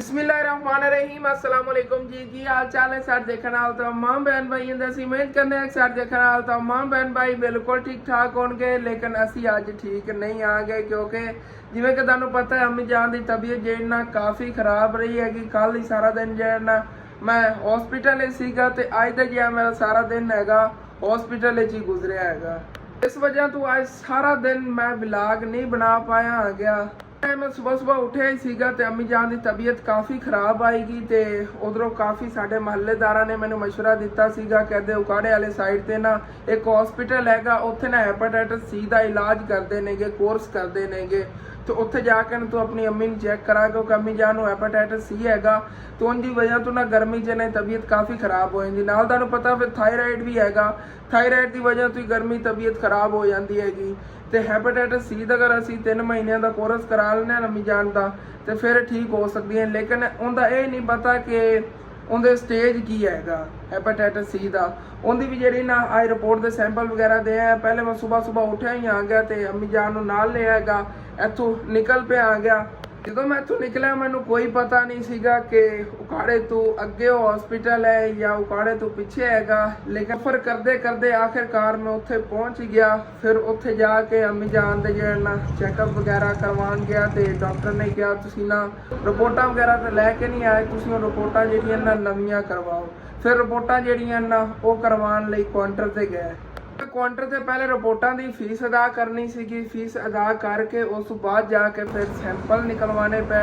बिस्मिल्लाहिर्रहमानिर्रहीम अस्सलाम वालेकुम जी की हाल चाल है। सारे देखने वाले तमाम बहन भाई ਅਸੀਂ उम्मीद करते हैं सारे देखने वाले तमाम बहन भाई बिल्कुल ठीक ठाक होंगे, लेकिन ਅਸੀਂ ਅੱਜ ठीक नहीं आ गए क्योंकि जिवें कि ਤੁਹਾਨੂੰ पता है अम्मी जान की तबीयत ਜਿਹੜਾ काफ़ी खराब रही है कि कल ही सारा दिन ਜਿਹੜਾ मैं हॉस्पिटल सीगा ते अज तक ਜਿਹੜਾ मेरा सारा दिन हैगा हॉस्पिटल ही गुजरिया हैगा। इस वजह तो आज सारा दिन मैं व्लॉग नहीं बना पाया गया। मैं सुबह सुबह उठे ही सीगा ते अम्मी जान की तबीयत काफ़ी खराब आएगी ते उधरों काफ़ी साढ़े महल्लेदारा ने मैंने मशवरा दिता सीगा, कहते उकाड़े वाले साइड ते ना एक हॉस्पिटल हैगा, उत्थे ना हेपेटाइटिस सी का इलाज करते नेगे, कोर्स करते नेगे, तो उत्थे जाके तू अपनी अम्मी ने चेक करा क्योंकि अम्मी जान को हेपेटाइटिस सी हैगा तो उनकी वजह तो ना गर्मी च ना तबीयत काफ़ी खराब हो जाती। नाल तुहानूं पता फिर थायराइड भी हैगा, थायराइड की वजह तो ही गर्मी तबीयत खराब हो जाती हैगी। तो हैपेटाइटिस सी का अगर असी 3 महीनों का कोर्स करा लें अम्मी जान का तो फिर ठीक हो सकती है, लेकिन उनका ये नहीं पता कि उनके स्टेज की हैगा हैपेटाइटिस सी का। उनकी भी जी ना आज रिपोर्ट के सैंपल वगैरह दे आए। पहले मैं सुबह सुबह उठा ही आ गया तो अम्मी जान को नाल ले आएगा, इतों निकल पे आ गया। जो मैं इतों निकलिया मैनू कोई पता नहीं सीगा कि उकाड़े तो अगे हॉस्पिटल है या उकाड़े तो पीछे हैगा, लेकिन फिर करते करते आखिरकार मैं उत्थे पहुँच गया। फिर उत्थे जाके अम्मी जान दे जेड़ा चैकअप वगैरह करवान गया तो डॉक्टर ने कहा तुसीं ना रिपोर्टां वगैरह तो लैके नहीं आए, तुसीं रिपोर्टां जिहड़ियां ना नवीं करवाओ। फिर रिपोर्टां जिहड़ियां ना वो करवाने लई काउंटर ते गए। काउंटर से पहले रिपोर्टां की फीस अदा करनी सी, फीस अदा करके उस बाद जाके फिर सैंपल निकलवाने पे।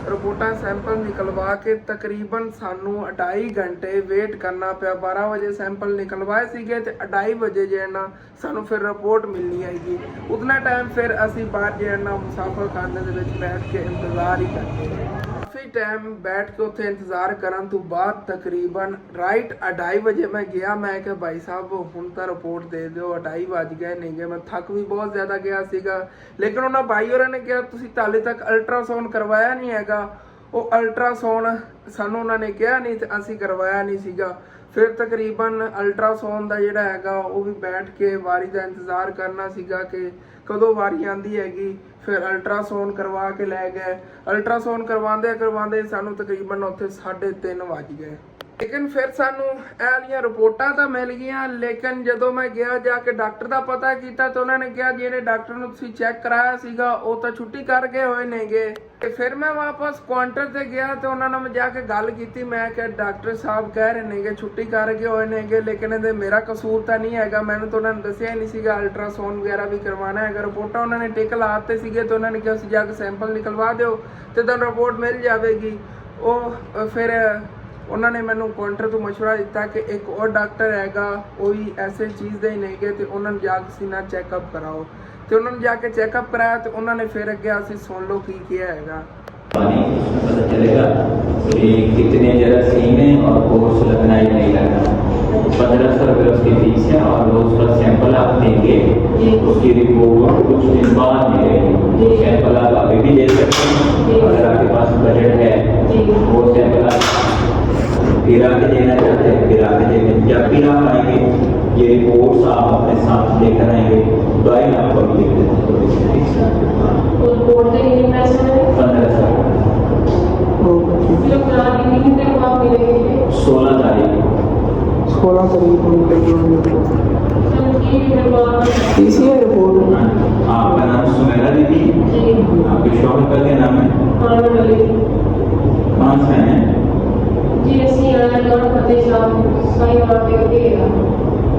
रिपोर्टां सैंपल निकलवा के तकरीबन सानू 2.5 घंटे वेट करना पाया। 12 बजे सैंपल निकलवाए सीगे ते 2.5 बजे जेना सानू फिर रिपोर्ट मिलनी आएगी। उतना टाइम फिर असी बाहर जेना मुसाफर खाने दे विच बैठ के इंतजार ही करते। काफ़ी टाइम बैठ के उत्थे इंतजार करन तो बाद तकरीबन राइट 2.5 बजे मैं गया। मैं क्या भाई साहब हुण तां रिपोर्ट दे दो, 2.5 बज गए नहीं गए। मैं थक भी बहुत ज़्यादा गया सीगा, लेकिन उन्होंने भाई होरां ने कहा तुसीं हाले तक अल्ट्रासाउंड करवाया नहीं हैगा। वो अल्ट्रासाउंड सानू उन्होंने कहा नहीं तो असी करवाया नहीं सीगा। फिर तकरीबन अल्ट्रासाउंड का जिहड़ा हैगा वो भी बैठ के वारी का इंतज़ार करना सीगा कि कदों वारी आंदी हैगी। फिर अल्ट्रासाउंड करवा के लै गए। अल्ट्रासाउंड करवाते सानू तकरीबन उत्थे 3:30 वज गए। लेकिन फिर सानू ऐलियां रिपोर्टां तो मिल गईयां, लेकिन जदों मैं गया जाके डॉक्टर का पता किया तो उन्होंने कहा जिहड़े डॉक्टर नूं तुसीं चैक कराया सीगा वो तो छुट्टी कर गए होए नेगे। फिर मैं वापस काउंटर ते गया तो उन्होंने मैं जाके गल की। मैं क्या डॉक्टर साहब कह रहे नेगे छुट्टी कर गए होए नेगे, लेकिन ये मेरा कसूर तो नहीं हैगा, मैंने तो उन्होंने दसिया ही नहीं सीगा अल्ट्रासाउंड वगैरह भी करवाना है। रिपोर्टां उन्होंने टिक लाते सीगे तो उन्होंने कहा सी जाके सैंपल निकलवा दो तो तुहानूं रिपोर्ट मिल जाएगी। वो फिर उन्होंने मैनू काउंटर तो मशवरा दिता कि एक और डॉक्टर हैगा वो भी ऐसे चीज़ दे ही नहीं गए तो उन्होंने जाके सीना चैकअप कराओ। तो उन्होंने जाके चैकअप कराया तो उन्होंने फिर अगे असीं सुन लो की किया हैगा। पता चलेगा कि कितने जरासीम है और कोर्स लगना ही नहीं लगना। 1500 रुपये उसकी फीस है और वो उसका सैंपल आप देंगे, उसकी रिपोर्ट कुछ दिन बाद मिलेगी। सैंपल आप अभी भी दे सकते हैं, अगर आपके पास बजट है वो सैंपल आप फिर आके देना चाहते हैं फिर आके देंगे। जब भी आप आएंगे ये रिपोर्ट्स आप अपने साथ लेकर आएंगे, दवाई आपको अभी लिख देते हैं। 16 तारीख को पीसीआर रिपोर्ट। आपका नाम सुमेरा दीदी, आपके शौहर का क्या नाम है? कहाँ से हैं?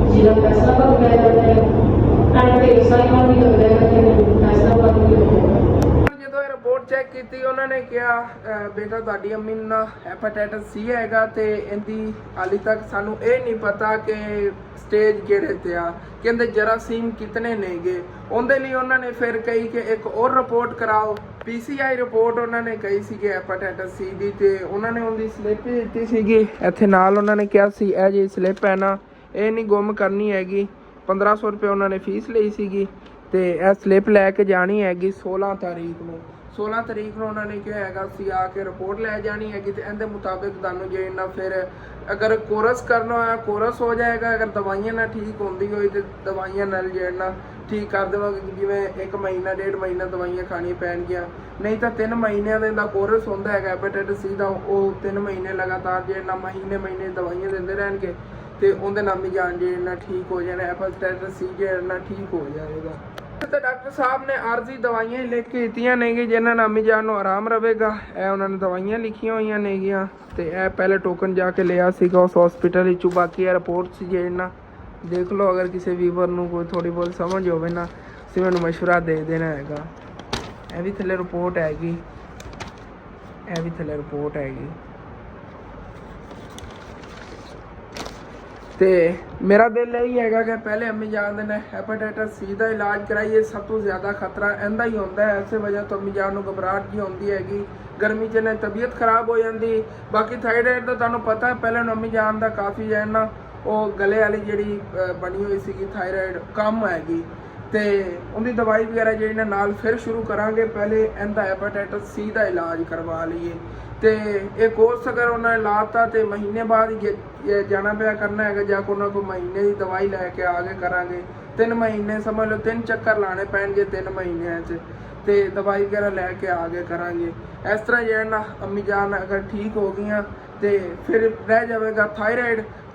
जिला फैसलाबाद गया जाता है एंड साइमन भी लगता है फैसलाबाद भी लगता है। ਜਦੋਂ ਇਹ ਰਿਪੋਰਟ ਚੈੱਕ ਕੀਤੀ ਉਹਨਾਂ ਨੇ ਕਿਹਾ ਬੇਟਾ ਤੁਹਾਡੀ ਅੰਮੀ ਨੂੰ ਹੈਪੇਟਾਈਟਸ ਸੀ ਹੈਗਾ ਤੇ ਇਹਦੀ ਹਾਲੇ ਤੱਕ ਸਾਨੂੰ ਇਹ ਨਹੀਂ ਪਤਾ ਕਿ ਸਟੇਜ ਕਿਹੜੇ ਤੇ ਆ, ਕਹਿੰਦੇ ਜਰਾਸੀਮ ਕਿਤਨੇ ਨੇਗੇ। ਉਹਦੇ ਲਈ ਉਹਨਾਂ ਨੇ ਫਿਰ ਕਹੀ ਕਿ ਇੱਕ ਹੋਰ ਰਿਪੋਰਟ ਕਰਾਓ। ਪੀਸੀਆਈ ਰਿਪੋਰਟ ਉਹਨਾਂ ਨੇ ਕਹੀ ਸੀ ਕਿ ਹੈਪੇਟਾਈਟਸ ਸੀ ਦੀ ਤੇ ਉਹਨਾਂ ਨੇ ਉਹਦੀ ਸਲਿੱਪ ਦਿੱਤੀ ਸੀਗੀ। ਇੱਥੇ ਨਾਲ ਉਹਨਾਂ ਨੇ ਕਿਹਾ ਸੀ ਇਹ ਜੀ ਸਲਿੱਪ ਹੈ ਨਾ ਇਹ ਨਹੀਂ ਗੁੰਮ ਕਰਨੀ ਹੈਗੀ। 1500 रुपये उन्होंने फीस ली सी तो यह स्लिप लैके जानी हैगी 16 तारीख को। 16 तारीख को उन्होंने क्या है आके रिपोर्ट लै जानी हैगी तो इहदे मुताबिक तुहानूं जेना फिर अगर कोर्स करना होया कोर्स हो जाएगा। अगर दवाइयां ना ठीक होंदी होई तो दवाइयां नाल जेना ਠੀਕ ਕਰ ਦੇਵਾਂਗੇ ਕਿ ਜਿਵੇਂ 1 ਮਹੀਨਾ 1.5 ਮਹੀਨਾ ਦਵਾਈਆਂ ਖਾਣੀਆਂ ਪੈਣਗੀਆਂ, ਨਹੀਂ ਤਾਂ 3 ਮਹੀਨਿਆਂ ਦਾ ਕੋਰਸ ਹੁੰਦਾ ਹੈਗਾ ਹੈਪੇਟਾਈਟਸ ਸੀ ਦਾ। ਉਹ 3 ਮਹੀਨੇ ਲਗਾਤਾਰ ਜੇ ਨਾ ਮਹੀਨੇ ਦਵਾਈਆਂ ਦਿੰਦੇ ਰਹਿਣਗੇ ਤੇ ਉਹਦੇ ਨਾਲ ਵੀ ਜਾਨ ਜੇ ਨਾ ਠੀਕ ਹੋ ਜਾਣਾ, ਹੈਪੇਟਾਈਟਸ ਸੀ ਜੇ ਨਾ ਠੀਕ ਹੋ ਜਾਏਗਾ। ਤੇ ਡਾਕਟਰ ਸਾਹਿਬ ਨੇ ਆਰਜ਼ੀ ਦਵਾਈਆਂ ਹੀ ਲਿਖ ਕੇ ਦਿੱਤੀਆਂ ਨੇਗੀਆਂ ਜਿਨ੍ਹਾਂ ਨਾਲ ਅੰਮੀ ਜਾਨ ਨੂੰ ਆਰਾਮ ਰਹੇਗਾ। ਇਹ ਉਹਨਾਂ ਨੇ ਦਵਾਈਆਂ ਲਿਖੀਆਂ ਹੋਈਆਂ ਨੇਗੀਆਂ ਤੇ ਇਹ ਪਹਿਲੇ ਟੋਕਨ ਜਾ ਕੇ ਲਿਆ ਸੀਗਾ ਉਸ ਹਸਪੀਟਲ ਵਿੱਚੋਂ। ਬਾਕੀ ਇਹ ਰਿਪੋਰਟ ਸੀ ਜੇ ਨਾ ਦੇਖ ਲਓ, ਅਗਰ ਕਿਸੇ ਵੀਵਰ ਨੂੰ ਕੋਈ ਥੋੜੀ ਬਹੁਤ ਸਮਝ ਹੋਵੇ ਨਾ ਤੁਸੀਂ ਮੈਨੂੰ ਮਸ਼ਵਰਾ ਦੇ ਦੇਣਾ ਹੈਗਾ। ਇਹ ਵੀ ਥੱਲੇ ਰਿਪੋਰਟ ਹੈਗੀ, ਇਹ ਵੀ ਥੱਲੇ ਰਿਪੋਰਟ ਹੈਗੀ। ਤੇ ਮੇਰਾ ਦਿਲ ਇਹੀ ਹੈਗਾ ਕਿ ਪਹਿਲੇ ਅੰਮੀ ਜਾਨ ਦੇ ਨੇ ਹੈਪੇਟਾਈਟਸ ਸੀ ਦਾ ਇਲਾਜ ਕਰਾਈਏ। ਸਭ ਤੋਂ ਜ਼ਿਆਦਾ ਖਤਰਾ ਇਹਦਾ ਹੀ ਹੁੰਦਾ ਹੈ। ਇਸੇ ਵਜ੍ਹਾ ਤੋਂ ਅੰਮੀ ਜਾਨ ਨੂੰ ਘਬਰਾਹਟ ਜੀ ਹੁੰਦੀ ਹੈਗੀ, ਗਰਮੀ 'ਚ ਨਾ ਤਬੀਅਤ ਖਰਾਬ ਹੋ ਜਾਂਦੀ। ਬਾਕੀ ਥਾਇਰਾਇਡ ਦਾ ਤੁਹਾਨੂੰ ਪਤਾ ਪਹਿਲਾਂ ਅੰਮੀ ਜਾਨ ਦਾ ਕਾਫੀ ਹੈ ਨਾ ਉਹ ਗਲੇ ਵਾਲੀ ਜਿਹੜੀ ਬਣੀ ਹੋਈ ਸੀਗੀ ਥਾਇਰਾਇਡ ਕੰਮ ਹੈਗੀ ਤੇ ਉਹਦੀ ਦਵਾਈ ਵਗੈਰਾ ਜਿਹੜੀ ਨਾਲ ਫਿਰ ਸ਼ੁਰੂ ਕਰਾਂਗੇ। ਪਹਿਲੇ ਇਹਦਾ ਹੈਪੇਟਾਈਟਸ ਸੀ ਦਾ ਇਲਾਜ ਕਰਵਾ ਲਈਏ ਤੇ ਇਹ ਕੋਰਸ ਅਗਰ ਉਹਨਾਂ ਨੇ ਲਾਤਾ ਤੇ ਮਹੀਨੇ ਬਾਅਦ ਹੀ ਜਾਣਾ ਪਿਆ ਕਰਨਾ ਹੈਗਾ, ਜਾਂ ਕੋਈ ਕੋਈ ਮਹੀਨੇ ਦੀ ਦਵਾਈ ਲੈ ਕੇ ਆ ਕੇ ਕਰਾਂਗੇ। 3 ਮਹੀਨੇ ਸਮਝ ਲਓ 3 ਚੱਕਰ ਲਾਣੇ ਪੈਣਗੇ 3 ਮਹੀਨਿਆਂ 'ਚ ਤੇ ਦਵਾਈ ਵਗੈਰਾ ਲੈ ਕੇ ਆ ਕੇ ਕਰਾਂਗੇ। ਇਸ ਤਰ੍ਹਾਂ ਜਿਹੜਾ ਅੰਮੀ ਜਾਨ ਅਗਰ ਠੀਕ ਹੋ ਗਈਆਂ ਤੇ ਫਿਰ ਰਹਿ ਜਾਵੇਗਾ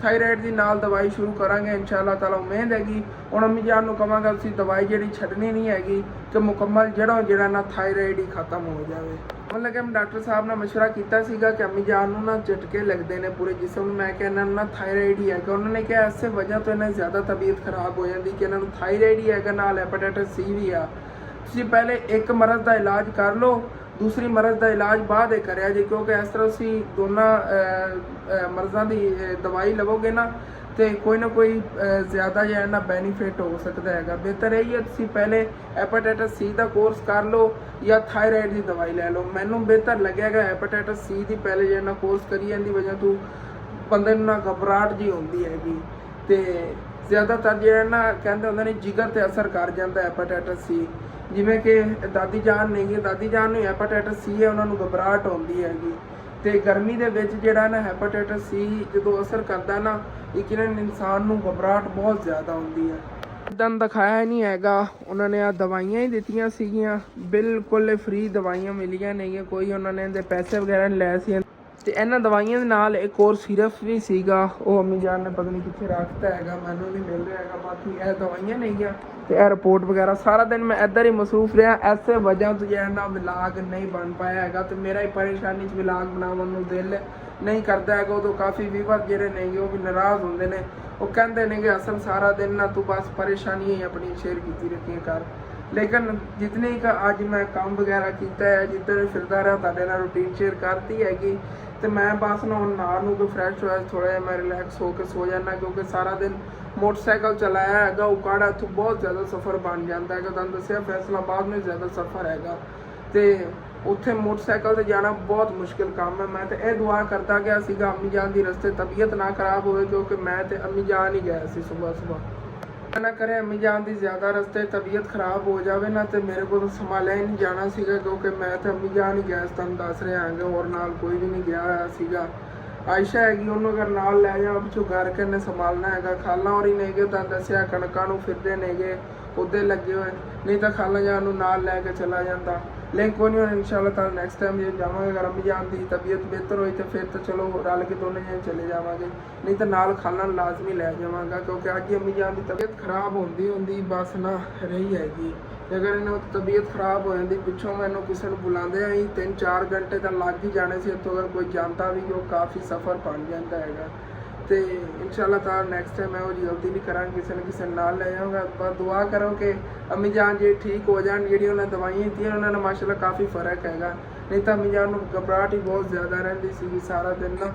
ਥਾਇਰਾਇਡ ਦੀ ਨਾਲ ਦਵਾਈ ਸ਼ੁਰੂ ਕਰਾਂਗੇ ਇਨਸ਼ਾਅੱਲਾ ਤਾਲਾ। ਉਮੀਦ ਹੈਗੀ ਹੁਣ ਅੰਮੀ ਜਾਨ ਨੂੰ ਕਹਾਂਗਾ ਤੁਸੀਂ ਦਵਾਈ ਜਿਹੜੀ ਛੱਡਣੀ ਨਹੀਂ ਹੈਗੀ ਕਿ ਮੁਕੰਮਲ ਜਿਹੜਾ ਨਾ ਥਾਇਰਾਇਡ ਹੀ ਖਤਮ ਹੋ ਜਾਵੇ। ਮਤਲਬ ਕਿ ਡਾਕਟਰ ਸਾਹਿਬ ਨਾਲ ਮਸ਼ਵਰਾ ਕੀਤਾ ਸੀਗਾ ਕਿ ਅੰਮੀ ਜਾਨ ਨੂੰ ਨਾ ਝਟਕੇ ਲੱਗਦੇ ਨੇ ਪੂਰੇ ਜਿਸਮ ਨੂੰ। ਮੈਂ ਕਿਹਾ ਇਹਨਾਂ ਨੂੰ ਨਾ ਥਾਇਰਾਇਡ ਹੀ ਹੈਗਾ। ਉਹਨਾਂ ਨੇ ਕਿਹਾ ਇਸੇ ਵਜ੍ਹਾ ਤੋਂ ਇਹਨਾਂ ਦੀ ਜ਼ਿਆਦਾ ਤਬੀਅਤ ਖਰਾਬ ਹੋ ਜਾਂਦੀ ਕਿ ਇਹਨਾਂ ਨੂੰ ਥਾਇਰਾਇਡ ਹੀ ਹੈਗਾ, ਨਾਲ ਹੈਪੇਟਾਈਟਸ ਸੀ ਵੀ ਆ। ਤੁਸੀਂ ਪਹਿਲੇ ਇੱਕ ਮਰਜ਼ ਦਾ ਇਲਾਜ ਕਰ ਲਓ, ਦੂਸਰੀ ਮਰਜ਼ ਦਾ ਇਲਾਜ ਬਾਅਦ ਇਹ ਕਰਿਆ ਜੀ, ਕਿਉਂਕਿ ਇਸ ਤਰ੍ਹਾਂ ਤੁਸੀਂ ਦੋਨਾਂ ਮਰਜ਼ਾਂ ਦੀ ਦਵਾਈ ਲਵੋਗੇ ਨਾ ਤੇ ਕੋਈ ਨਾ ਕੋਈ ਜ਼ਿਆਦਾ ਜਿਹੜਾ ਨਾ ਬੈਨੀਫਿਟ ਹੋ ਸਕਦਾ ਹੈਗਾ। ਬਿਹਤਰ ਇਹ ਹੀ ਹੈ ਤੁਸੀਂ ਪਹਿਲੇ ਹੈਪੇਟਾਈਟਸ ਸੀ ਦਾ ਕੋਰਸ ਕਰ ਲਓ ਜਾਂ ਥਾਇਰਾਇਡ ਦੀ ਦਵਾਈ ਲੈ ਲਓ। ਮੈਨੂੰ ਬਿਹਤਰ ਲੱਗਿਆਗਾ ਹੈਪੇਟਾਈਟਸ ਸੀ ਦੀ ਪਹਿਲੇ ਜਿਹੜਾ ਨਾ ਕੋਰਸ ਕਰੀ ਜਾਂਦੀ ਵਜ੍ਹਾ ਤੋਂ ਬੰਦੇ ਨੂੰ ਨਾ ਘਬਰਾਹਟ ਜੀ ਹੁੰਦੀ ਹੈਗੀ ਤੇ ਜ਼ਿਆਦਾਤਰ ਜਿਹੜਾ ਨਾ ਕਹਿੰਦੇ ਹੁੰਦੇ ਨੇ ਜਿਗਰ ਤੇ ਅਸਰ ਕਰ ਜਾਂਦਾ ਹੈਪੇਟਾਈਟਸ ਸੀ। ਜਿਵੇਂ ਕਿ ਦਾਦੀ ਜਾਨ ਨਹੀਂ ਹੈ, ਦਾਦੀ ਜਾਨ ਨੂੰ ਹੈਪੇਟਾਈਟਸ ਸੀ ਹੈ, ਉਹਨਾਂ ਨੂੰ ਘਬਰਾਹਟ ਹੁੰਦੀ ਹੈਗੀ ਤੇ ਗਰਮੀ ਦੇ ਵਿੱਚ ਜਿਹੜਾ ਨਾ ਹੈਪੇਟਾਈਟਸ ਸੀ ਜਦੋਂ ਅਸਰ ਕਰਦਾ ਨਾ ਯਕੀਨਨ ਇਨਸਾਨ ਨੂੰ ਘਬਰਾਹਟ ਬਹੁਤ ਜ਼ਿਆਦਾ ਹੁੰਦੀ ਹੈ। ਇੱਦਾਂ ਦਿਖਾਇਆ ਨਹੀਂ ਹੈਗਾ, ਉਹਨਾਂ ਨੇ ਆ ਦਵਾਈਆਂ ਹੀ ਦਿੱਤੀਆਂ ਸੀਗੀਆਂ, ਬਿਲਕੁਲ ਫ੍ਰੀ ਦਵਾਈਆਂ ਮਿਲੀਆਂ ਨਹੀਂ, ਕੋਈ ਉਹਨਾਂ ਨੇ ਇਹਦੇ ਪੈਸੇ ਵਗੈਰਾ ਨਹੀਂ ਲਏ ਸੀ। ਤੇ ਇਹਨਾਂ ਦਵਾਈਆਂ ਦੇ ਨਾਲ ਇੱਕ ਹੋਰ ਸਿਰਫ ਵੀ ਸੀਗਾ, ਉਹ ਅੰਮੀ ਜਾਨ ਨੇ ਪਤਾ ਨਹੀਂ ਕਿੱਥੇ ਰੱਖਤਾ ਹੈਗਾ, ਮੈਨੂੰ ਨਹੀਂ ਮਿਲ ਰਿਹਾ ਹੈਗਾ। ਬਾਕੀ ਇਹ ਦਵਾਈਆਂ ਨਹੀਂ ਗਿਆ ਤੇ ਇਹ ਰਿਪੋਰਟ ਵਗੈਰਾ ਸਾਰਾ ਦਿਨ ਮੈਂ ਇੱਧਰ ਹੀ ਮਸਰੂਫ ਰਿਹਾ। ਐਸੇ ਵਜ੍ਹਾ ਤੋਂ ਜਿਹੜਾ ਨਾ ਵਲਾਗ ਨਹੀਂ ਬਣ ਪਾਇਆ ਹੈਗਾ ਤੇ ਮੇਰਾ ਹੀ ਪਰੇਸ਼ਾਨੀ 'ਚ ਵਲਾਗ ਬਣਾਉਣ ਨੂੰ ਦਿਲ ਨਹੀਂ ਕਰਦਾ ਹੈਗਾ। ਉਦੋਂ ਕਾਫੀ ਵੀਵਰ ਜਿਹੜੇ ਨੇਗੇ ਉਹ ਵੀ ਨਾਰਾਜ਼ ਹੁੰਦੇ ਨੇ, ਉਹ ਕਹਿੰਦੇ ਨੇ ਕਿ ਅਸਲ ਸਾਰਾ ਦਿਨ ਨਾ ਤੂੰ ਬਸ ਪਰੇਸ਼ਾਨੀ ਹੀ ਆਪਣੀ ਸ਼ੇਅਰ ਕੀਤੀ ਰੱਖੀ ਕਰ। ਲੇਕਿਨ ਜਿਤਨੀ ਕੁ ਅੱਜ ਮੈਂ ਕੰਮ ਵਗੈਰਾ ਕੀਤਾ ਹੈ, ਜਿੱਧਰ ਫਿਰਦਾ ਰਿਹਾ ਤੁਹਾਡੇ ਨਾਲ ਰੂਟੀਨ ਸ਼ੇਅਰ ਕਰਤੀ ਹੈਗੀ ਤੇ ਮੈਂ ਬਸ ਨਾ ਹੁਣ ਨਾਲ ਨੂੰ ਕੋਈ ਫਰੈਸ਼ ਹੋਇਆ ਥੋੜ੍ਹਾ ਜਿਹਾ ਮੈਂ ਰਿਲੈਕਸ ਹੋ ਕੇ ਸੋ ਜਾਂਦਾ, ਕਿਉਂਕਿ ਸਾਰਾ ਦਿਨ ਮੋਟਰਸਾਈਕਲ ਚਲਾਇਆ ਹੈਗਾ। ਉਕਾੜਾ ਇੱਥੋਂ ਬਹੁਤ ਜ਼ਿਆਦਾ ਸਫ਼ਰ ਬਣ ਜਾਂਦਾ ਹੈਗਾ, ਤੁਹਾਨੂੰ ਦੱਸਿਆ ਫੈਸਲਾਬਾਦ ਨੂੰ ਜ਼ਿਆਦਾ ਸਫ਼ਰ ਹੈਗਾ ਤੇ ਉੱਥੇ ਮੋਟਰਸਾਈਕਲ ਤੇ ਜਾਣਾ ਬਹੁਤ ਮੁਸ਼ਕਿਲ ਕੰਮ ਹੈ। ਮੈਂ ਤੇ ਇਹ ਦੁਆ ਕਰਦਾ ਗਿਆ ਸੀਗਾ ਅੰਮੀ ਜਾਨ ਦੀ ਰਸਤੇ ਤਬੀਅਤ ਨਾ ਖਰਾਬ ਹੋਵੇ, ਕਿਉਂਕਿ ਮੈਂ ਤੇ ਅੰਮੀ ਜਾਨ ਹੀ ਗਿਆ ਸੀ ਸੁਬਾਹ ਨਾ ਕਰੇ ਅੰਮੀ ਜਾਨ ਦੀ ਜ਼ਿਆਦਾ ਰਸਤੇ ਤਬੀਅਤ ਖਰਾਬ ਹੋ ਜਾਵੇ ਨਾ ਤੇ ਮੇਰੇ ਕੋਲ ਸੰਭਾਲਿਆ ਹੀ ਨਹੀਂ ਜਾਣਾ ਸੀਗਾ, ਕਿਉਂਕਿ ਮੈਂ ਤੇ ਅੰਮੀ ਜਾਨ ਹੀ ਗਿਆ ਸੀ, ਤੁਹਾਨੂੰ ਦੱਸ ਰਿਹਾ ਹਾਂ। ਹੋਰ ਨਾਲ ਕੋਈ ਵੀ ਨਹੀਂ ਗਿਆ ਹੋਇਆ ਸੀਗਾ। ਆਇਸ਼ਾ ਹੈਗੀ, ਉਹਨੂੰ ਅਗਰ ਨਾਲ ਲੈ ਜਾ ਪਿੱਛੋਂ ਘਰ ਕੇ ਨੇ ਸੰਭਾਲਣਾ ਹੈਗਾ। ਖਾਲਾ ਹੋਰੀ ਨੇਗੇ ਤਾਂ ਦੱਸਿਆ ਕਣਕਾਂ ਨੂੰ ਫਿਰਦੇ ਨੇਗੇ ਉੱਦੇ ਲੱਗੇ ਹੋਏ, ਨਹੀਂ ਤਾਂ ਖਾਲਾ ਜਾਨ ਨੂੰ ਨਾਲ ਲੈ ਕੇ ਚਲਾ ਜਾਂਦਾ। ਲੇਕਿਨ ਕੋਈ ਨਹੀਂ, ਇਨਸ਼ਾਅੱਲਾ ਤਾਂ ਨੈਕਸਟ ਟਾਈਮ ਜੇ ਜਾਵਾਂਗੇ ਅਗਰ ਅੰਮੀ ਜਾਨ ਦੀ ਤਬੀਅਤ ਬਿਹਤਰ ਹੋਈ ਤਾਂ ਫਿਰ ਤਾਂ ਚਲੋ ਰਲ ਕੇ ਦੋਨੇ ਜਣੇ ਚਲੇ ਜਾਵਾਂਗੇ, ਨਹੀਂ ਤਾਂ ਨਾਲ ਖਾਲਾ ਨੂੰ ਲਾਜ਼ਮੀ ਲੈ ਜਾਵਾਂਗਾ, ਕਿਉਂਕਿ ਅੱਜ ਹੀ ਅੰਮੀ ਜਾਨ ਦੀ ਤਬੀਅਤ ਖਰਾਬ ਹੁੰਦੀ ਬਸ ਨਾ ਰਹੀ ਹੈਗੀ। ਅਗਰ ਇਹਨਾਂ ਤਬੀਅਤ ਖਰਾਬ ਹੋ ਜਾਂਦੀ ਪਿੱਛੋਂ ਮੈਨੂੰ ਕਿਸੇ ਨੂੰ ਬੁਲਾਉਂਦੇ ਹੀ 3-4 ਘੰਟੇ ਤਾਂ ਲੱਗ ਹੀ ਜਾਣੇ ਸੀ। ਇੱਥੋਂ ਅਗਰ ਕੋਈ ਜਾਂਦਾ ਵੀ ਉਹ ਕਾਫੀ ਸਫ਼ਰ ਬਣ ਜਾਂਦਾ ਹੈਗਾ ਤੇ ਇਨਸ਼ਾਅੱਲਾ ਤਾਂ ਨੈਕਸਟ ਟਾਈਮ ਮੈਂ ਉਹ ਗਲਤੀ ਨਹੀਂ ਕਰਾਂਗੀ, ਕਿਸੇ ਨੂੰ ਨਾਲ ਲੈ ਜਾਵਾਂਗਾ। ਪਰ ਦੁਆ ਕਰੋ ਕਿ ਅੰਮੀ ਜਾਨ ਜੇ ਠੀਕ ਹੋ ਜਾਣ। ਜਿਹੜੀ ਉਹਨਾਂ ਦਵਾਈਆਂ ਦਿੱਤੀਆਂ ਉਹਨਾਂ ਨਾਲ ਮਾਸ਼ਾਅੱਲਾ ਕਾਫੀ ਫਰਕ ਹੈਗਾ, ਨਹੀਂ ਤਾਂ ਅੰਮੀ ਜਾਨ ਨੂੰ ਘਬਰਾਹਟ ਹੀ ਬਹੁਤ ਜ਼ਿਆਦਾ ਰਹਿੰਦੀ ਸੀਗੀ ਸਾਰਾ ਦਿਨ ਨਾ।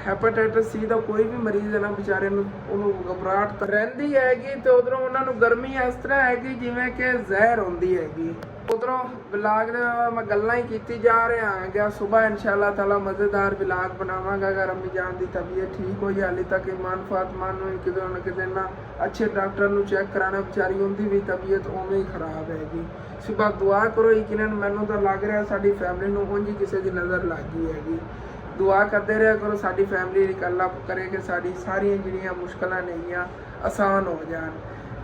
ਹੈਪੇਟਾਈਟਸ ਸੀ ਦਾ ਕੋਈ ਵੀ ਮਰੀਜ਼ ਹੈ ਨਾ ਵਿਚਾਰੇ ਨੂੰ ਉਹਨੂੰ ਘਬਰਾਹਟ ਤਾਂ ਰਹਿੰਦੀ ਹੈਗੀ ਤੇ ਉਧਰੋਂ ਉਹਨਾਂ ਨੂੰ ਗਰਮੀ ਇਸ ਤਰ੍ਹਾਂ ਹੈਗੀ ਜਿਵੇਂ ਕਿ ਜ਼ਹਿਰ ਹੁੰਦੀ ਹੈਗੀ। ਉਧਰੋਂ ਵਲਾਗ ਦੇ ਮੈਂ ਗੱਲਾਂ ਹੀ ਕੀਤੀ ਜਾ ਰਿਹਾ ਹਾਂ। ਸੁਬਾਹ ਇਨਸ਼ਾਅੱਲਾ ਤਾਲਾ ਮਜ਼ੇਦਾਰ ਵਲਾਗ ਬਣਾਵਾਂਗਾ ਅਗਰ ਅੰਮੀ ਜਾਨ ਦੀ ਤਬੀਅਤ ਠੀਕ ਹੋਈ। ਹਾਲੇ ਤੱਕ ਇਮਾਨ ਫਾਤਮਾ ਨੂੰ ਕਿਤੇ ਨਾ ਕਿਤੇ ਨਾ ਅੱਛੇ ਡਾਕਟਰ ਨੂੰ ਚੈੱਕ ਕਰਾਉਣਾ, ਵਿਚਾਰੀ ਉਹਦੀ ਵੀ ਤਬੀਅਤ ਉਵੇਂ ਹੀ ਖਰਾਬ ਹੈਗੀ। ਸੁਬਾਹ ਦੁਆ ਕਰੋ, ਯਕੀਨਨ ਮੈਨੂੰ ਤਾਂ ਲੱਗ ਰਿਹਾ ਸਾਡੀ ਫੈਮਿਲੀ ਨੂੰ ਉਂਝ ਹੀ ਕਿਸੇ ਦੀ ਨਜ਼ਰ ਲੱਗ ਗਈ ਹੈਗੀ। ਦੁਆ ਕਰਦੇ ਰਿਹਾ ਕਰੋ ਸਾਡੀ ਫੈਮਿਲੀ ਦੀ, ਅੱਲਾ ਕਰੇ ਕਿ ਸਾਡੀ ਸਾਰੀਆਂ ਜਿਹੜੀਆਂ ਮੁਸ਼ਕਲਾਂ ਨੇਗੀਆਂ ਆਸਾਨ ਹੋ ਜਾਣ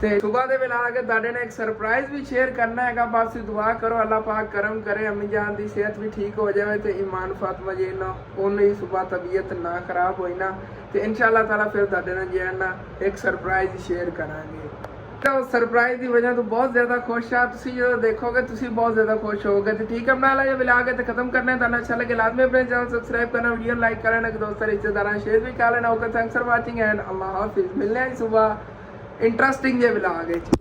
ਤੇ ਸੁਬਹ ਦੇ ਵੇਲੇ ਆ ਕੇ ਤੁਹਾਡੇ ਨਾਲ ਇੱਕ ਸਰਪ੍ਰਾਈਜ਼ ਵੀ ਸ਼ੇਅਰ ਕਰਨਾ ਹੈਗਾ। ਬਸ ਤੁਸੀਂ ਦੁਆ ਕਰੋ ਅੱਲਾਹ ਪਾਕ ਕਰਮ करे, अम्मी जान ਦੀ ਸਿਹਤ ਵੀ ਠੀਕ ਹੋ ਜਾਵੇ ਤੇ ਈਮਾਨ ਫਾਤਮਾ ਜੀ ਨੂੰ ਉਹਨੇ ਸੁਬਹ ਤਬੀਅਤ ਨਾ ਖਰਾਬ ਹੋਈ ਨਾ ਤੇ ਇਨਸ਼ਾਅੱਲਾ ਤਾਲਾ ਫਿਰ ਤੁਹਾਡੇ ਨਾਲ ਜਿਹੜਾ ਨਾ ਇੱਕ ਸਰਪ੍ਰਾਈਜ਼ ਸ਼ੇਅਰ ਕਰਾਂਗੇ। ਤਾਂ ਉਸ ਸਰਪ੍ਰਾਈਜ਼ ਦੀ ਵਜ੍ਹਾ ਤੋਂ ਬਹੁਤ ਜ਼ਿਆਦਾ ਖੁਸ਼ ਆ। ਤੁਸੀਂ ਜਦੋਂ ਦੇਖੋਗੇ ਤੁਸੀਂ ਬਹੁਤ ਜ਼ਿਆਦਾ ਖੁਸ਼ ਹੋਗੇ। ਤੇ ਠੀਕ ਹੈ, ਬਣਾ ਲਾ ਇਹ ਵਲੌਗ ਤੇ ਖਤਮ ਕਰਨਾ ਹੈ। ਤੁਹਾਨੂੰ अच्छा लगे लाजमी अपने चैनल सब्सक्राइब करना, वीडियो लाइक करना, दोस्तों रिश्तेदार शेयर भी कर लेना। Okay, thanks for watching and अल्लाह हाफिज। मिलने हैं सुबह इंटरेस्टिंग जे वलॉग है।